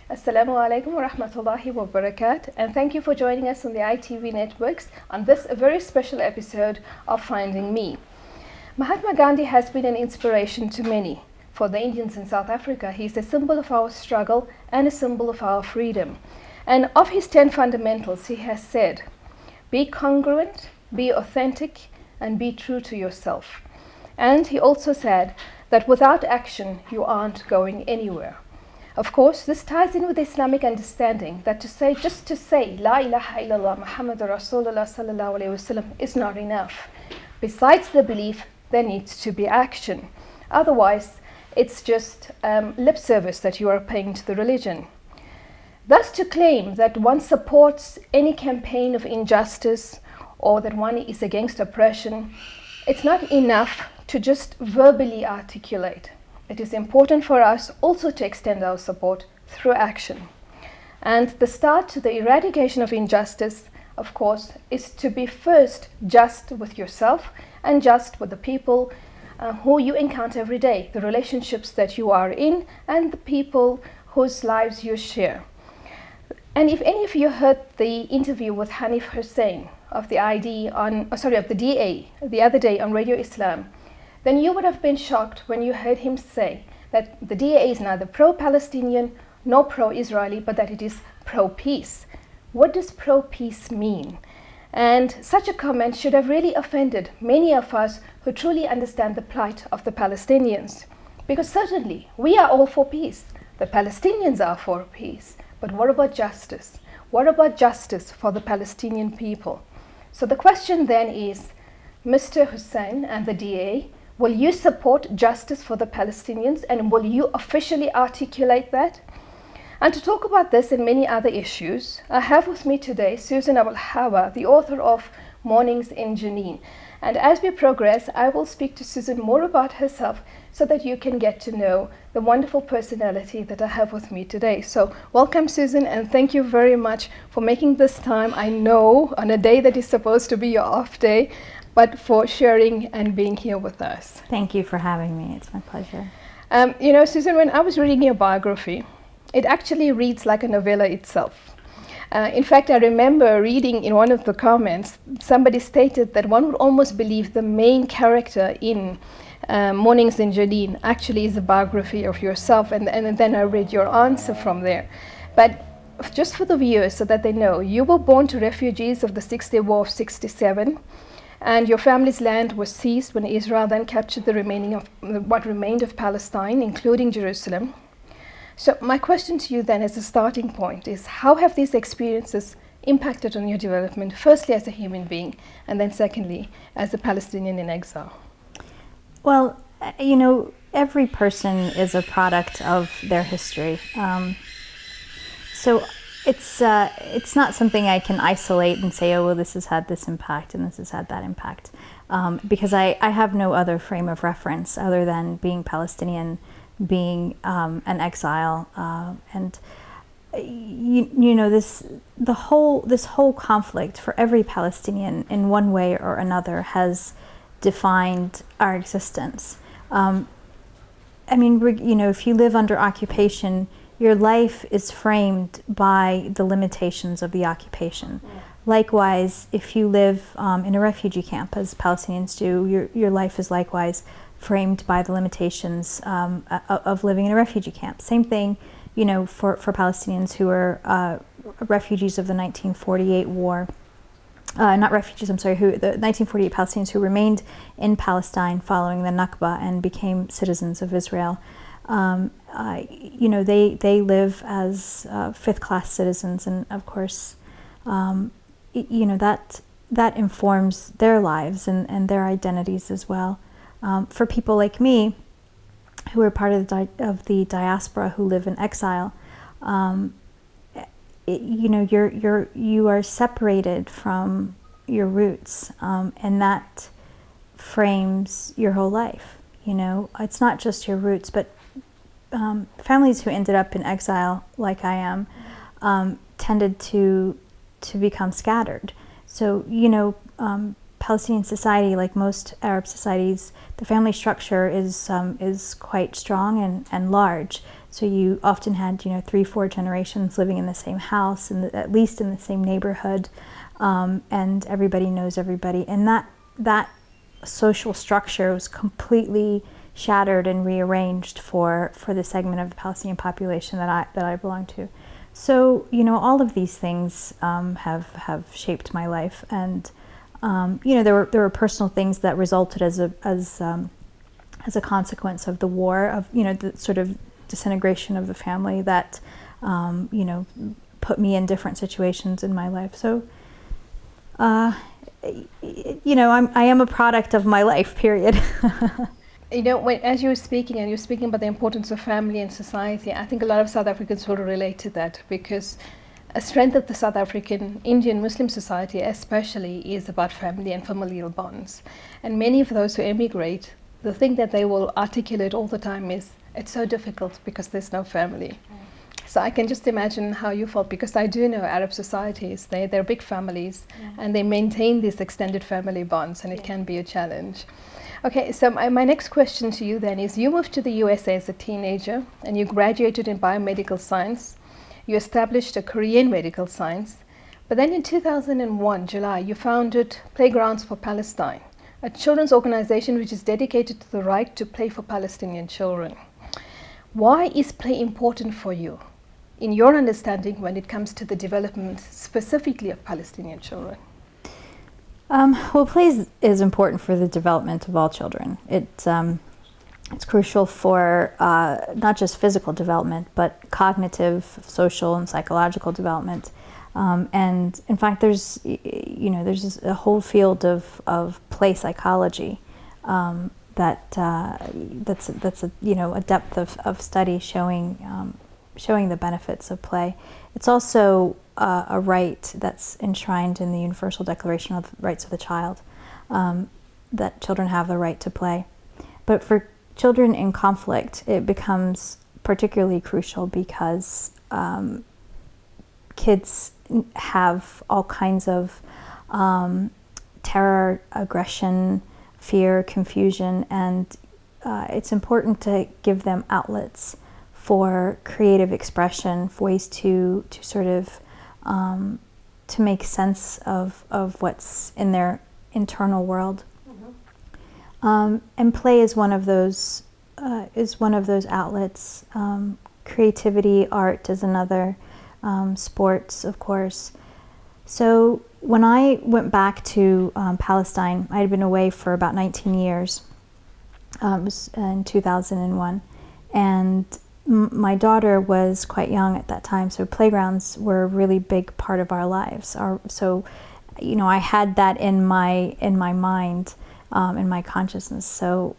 Assalamu alaikum wa rahmatullahi wa barakatuh, and thank you for joining us on the ITV networks on this very special episode of Finding Me. Mahatma Gandhi has been an inspiration to many. For the Indians in South Africa, he is a symbol of our struggle and a symbol of our freedom. And of his 10 fundamentals, he has said, be congruent, be authentic, and be true to yourself. And he also said that without action, you aren't going anywhere. Of course, this ties in with the Islamic understanding that just to say La ilaha illallah Muhammadur Rasulullah sallallahu alayhi wasallam is not enough. Besides the belief, there needs to be action. Otherwise, it's just lip service that you are paying to the religion. Thus, to claim that one supports any campaign of injustice or that one is against oppression, it's not enough to just verbally articulate. It is important for us also to extend our support through action. And the start to the eradication of injustice, of course, is to be first just with yourself and just with the people who you encounter every day, the relationships that you are in and the people whose lives you share. And if any of you heard the interview with Hanif Hussain of the DA the other day on Radio Islam, then you would have been shocked when you heard him say that the DA is neither pro-Palestinian nor pro-Israeli, but that it is pro-peace. What does pro-peace mean? And such a comment should have really offended many of us who truly understand the plight of the Palestinians. Because certainly, we are all for peace. The Palestinians are for peace. But what about justice? What about justice for the Palestinian people? So the question then is, Mr. Hussain and the DA, will you support justice for the Palestinians, and will you officially articulate that? And to talk about this and many other issues, I have with me today Susan Abulhawa, the author of Mornings in Jenin. And as we progress, I will speak to Susan more about herself so that you can get to know the wonderful personality that I have with me today. So welcome, Susan, and thank you very much for making this time, I know, on a day that is supposed to be your off day, but for sharing and being here with us. Thank you for having me. It's my pleasure. Susan, when I was reading your biography, it actually reads like a novella itself. In fact, I remember reading in one of the comments, somebody stated that one would almost believe the main character in Mornings in Jenin actually is a biography of yourself, and then I read your answer from there. But just for the viewers, so that they know, you were born to refugees of the Six-Day War of 67, and your family's land was seized when Israel then captured what remained of Palestine, including Jerusalem. So my question to you then as a starting point is, how have these experiences impacted on your development, firstly as a human being, and then secondly as a Palestinian in exile? Well, every person is a product of their history. So it's not something I can isolate and say, oh, well, this has had this impact and this has had that impact, because I have no other frame of reference other than being Palestinian, being an exile, and this whole conflict for every Palestinian in one way or another has defined our existence. If you live under occupation, your life is framed by the limitations of the occupation. Yeah. Likewise, if you live in a refugee camp, as Palestinians do, your life is likewise framed by the limitations of living in a refugee camp. Same thing, for Palestinians who are refugees of the 1948 war. Not refugees, I'm sorry, the 1948 Palestinians who remained in Palestine following the Nakba and became citizens of Israel. They live as fifth-class citizens, and of course, that informs their lives and their identities as well. For people like me, who are part of the diaspora who live in exile, you are separated from your roots, and that frames your whole life. It's not just your roots, but families who ended up in exile, like I am, tended to become scattered. So, Palestinian society, like most Arab societies, the family structure is quite strong and large. So you often had 3-4 generations living in the same house, and at least in the same neighborhood, and everybody knows everybody. And that social structure was completely shattered and rearranged for the segment of the Palestinian population that I belong to. So all of these things have shaped my life, and there were personal things that resulted as a consequence of the war, of the sort of disintegration of the family that put me in different situations in my life. So I am a product of my life, period. As you were speaking, and you're speaking about the importance of family and society, I think a lot of South Africans will relate to that, because a strength of the South African Indian Muslim society especially is about family and familial bonds. And many of those who emigrate, the thing that they will articulate all the time is, it's so difficult because there's no family. So I can just imagine how you felt, because I do know Arab societies, they're big families, and they maintain these extended family bonds, and it can be a challenge. Okay, so my next question to you then is, you moved to the USA as a teenager, and you graduated in biomedical science. You established a career in medical science, but then in 2001, July, you founded Playgrounds for Palestine, a children's organization which is dedicated to the right to play for Palestinian children. Why is play important for you, in your understanding, when it comes to the development specifically of Palestinian children? Well, play is important for the development of all children. It's crucial for not just physical development, but cognitive, social, and psychological development. And in fact, there's a whole field of play psychology that's a depth of study showing the benefits of play. It's also a right that's enshrined in the Universal Declaration of Rights of the Child, that children have the right to play. But for children in conflict, it becomes particularly crucial, because kids have all kinds of terror, aggression, fear, confusion, and it's important to give them outlets for creative expression, for ways to sort of to make sense of what's in their internal world. And play is one of those outlets. Creativity, art is another. Sports, of course. So when I went back to Palestine, I had been away for about 19 years. It was in 2001, and my daughter was quite young at that time, so playgrounds were a really big part of our lives. So, I had that in my mind, in my consciousness. So,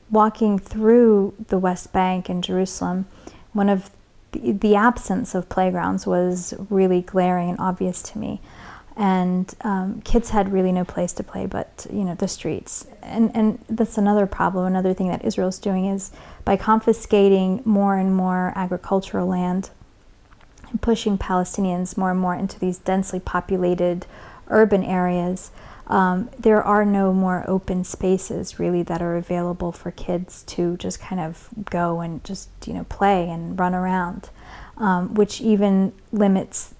walking through the West Bank and Jerusalem, one of the absence of playgrounds was really glaring and obvious to me. And kids had really no place to play but the streets. And that's another problem. Another thing that Israel's doing is, by confiscating more and more agricultural land and pushing Palestinians more and more into these densely populated urban areas, there are no more open spaces really that are available for kids to just kind of go and just play and run around, which even limits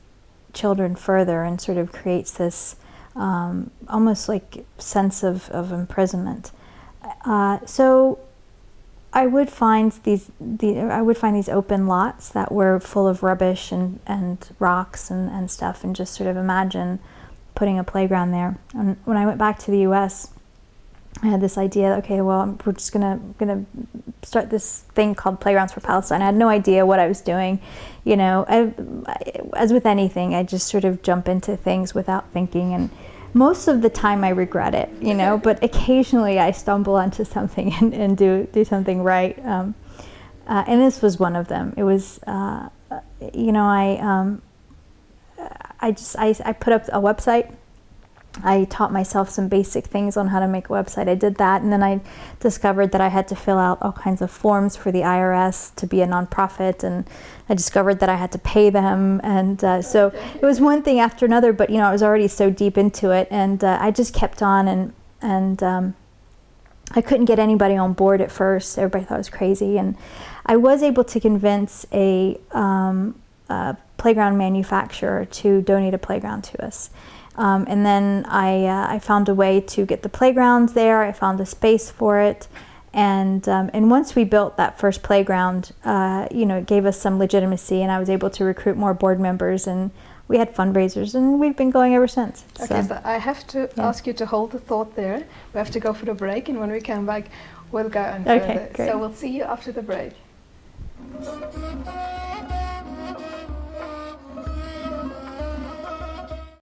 children further and sort of creates this almost like sense of imprisonment. So I would find these open lots that were full of rubbish and rocks and stuff, and just sort of imagine putting a playground there. And when I went back to the U.S., I had this idea. Okay, well, we're just gonna start this thing called Playgrounds for Palestine. I had no idea what I was doing. As with anything, I just sort of jump into things without thinking, and most of the time I regret it. But occasionally I stumble onto something and do something right. And this was one of them. It was, I put up a website. I taught myself some basic things on how to make a website. I did that, and then I discovered that I had to fill out all kinds of forms for the IRS to be a nonprofit, and I discovered that I had to pay them, and so it was one thing after another, but I was already so deep into it, and I just kept on, and I couldn't get anybody on board at first. Everybody thought I was crazy, and I was able to convince a playground manufacturer to donate a playground to us. And then I found a way to get the playground there. I found a space for it, and once we built that first playground, it gave us some legitimacy, and I was able to recruit more board members, and we had fundraisers, and we've been going ever since. Okay, so I have to ask you to hold the thought there. We have to go for the break, and when we come back, we'll go on further. Okay, great. So we'll see you after the break.